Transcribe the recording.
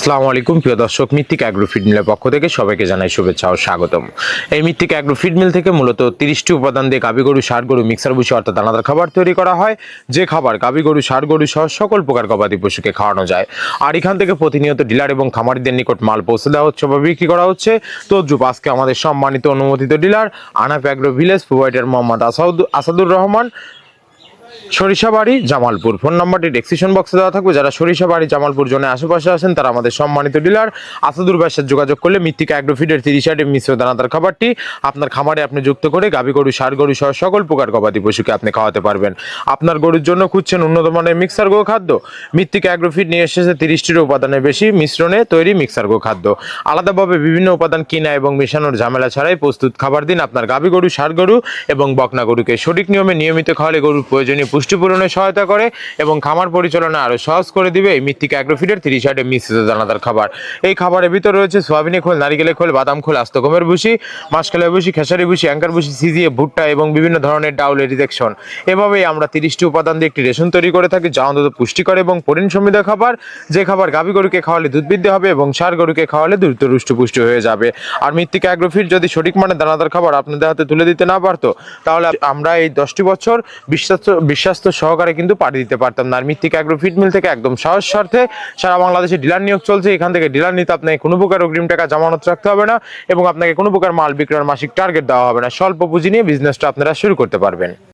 আসসালামু আলাইকুম প্রিয় দর্শক, মৃত্তিকা অ্যাগ্রো ফিড মিলের পক্ষ থেকে সবাইকে জানাই শুভেচ্ছা ও স্বাগতম। এই মৃত্তিকা অ্যাগ্রো ফিড মিল থেকে মূলত 30টি উপাদান দিয়ে গাভী গরু, ষাঁড় গরু, মিক্সার ভুসি অর্থাৎ দানাদার খাবার তৈরি করা হয়, যে খাবার গাভী গরু, ষাঁড় গরু সহ সকল প্রকার গবাদি পশুকে খাওয়ানো যায়। আর এখান থেকে প্রতিনিয়ত ডিলার এবং খামারিদের নিকট মাল পৌঁছে দেওয়া হচ্ছে বা বিক্রি করা হচ্ছে। তদ্রুপ আজকে আমাদের সম্মানিত অনুমোদিত dealer Anap agro village provider Mohammad Asadur Rahman, Sarishabari, Jamalpur. Phone নাম্বারটি ডেসক্রিপশন বক্সে দেওয়া থাকবে। যারা সরিষাবাড়ি, জামালপুর জোনে আশেপাশে আছেন তারা আমাদের সম্মানিত ডিলার আসাদুর ভাইয়ের সাথে যোগাযোগ করলে মৃত্তিকা অ্যাগ্রোফিডের 30 আইটেম মিশ্র দানাদার খাবারটি আপনার খামারে আপনি যুক্ত করে গাভী গরু, ষাঁড় গরু সহ সকল প্রকার গবাদি পশুকে আপনি খাওয়াতে পারবেন। আপনার গরুর জন্য খুঁজছেন উন্নত মানের মিক্সার গো খাদ্য? মৃত্তিকা অ্যাগ্রোফিড নিয়ে এসেছে 30টির উপাদানের বেশি মিশ্রণে তৈরি মিক্সার গো খাদ্য। আলাদাভাবে বিভিন্ন উপাদান কিনা এবং মেশানোর ঝামেলা ছাড়াই প্রস্তুত খাবার দিন আপনার গাভী গরু, ষাঁড় গরু এবং বকনা গরুকে। সঠিক নিয়মে নিয়মিত খাওয়ালে গরুর প্রয়োজনীয় পুষ্টি পূরণে সহায়তা করে এবং খামার পরিচালনা আরো সহজ করে দিবে এই মৃত্তিকা অ্যাগ্রোফিডের 30 আইটেম মিশ্রিত দানাদার খাবার। এই খাবারের ভিতরে রয়েছে সোয়াবিনের খোল, নারিকেলের খোল, বাদাম খোল, আস্ত গমের ভুসি, মাসকলাই ভুসি, খেসারি ভুসি, অ্যাঙ্কার ভুসি, সিজিএ, ভুট্টা এবং বিভিন্ন ধরনের ডাউলের রিজেকশন। এভাবেই আমরা 30টি উপাদান দিয়ে একটি রেশন তৈরি করে থাকি, যা অন্তত পুষ্টিকর এবং প্রোটিন সমৃদ্ধ খাবার। যে খাবার গাভী গরুকে খাওয়ালে দুধ বৃদ্ধি হবে এবং ষাঁড় গরুকে খাওয়ালে দ্রুত রুষ্টপুষ্ট হয়ে যাবে। আর মৃত্তিকা অ্যাগ্রোফিড যদি সঠিক মানের দানাদার খাবার আপনাদের হাতে তুলে দিতে না পারতো, তাহলে আমরা এই 10টি বছর বিশ্বাস সহকারে কিন্তু পাঠিয়ে দিতে পারতাম না। আর মৃত্তিকা অ্যাগ্রো ফিড মিল থেকে একদম সহজ শর্তে সারা বাংলাদেশে ডিলার নিয়োগ চলছে। এখান থেকে ডিলার নিতে আপনাকে কোনো প্রকার অগ্রিম টাকা জামানত রাখতে হবে না এবং আপনাকে কোনো প্রকার মাল বিক্রয়ের মাসিক টার্গেট দেওয়া হবে না। স্বল্প পুঁজি নিয়ে বিজনেসটা আপনারা শুরু করতে পারবেন।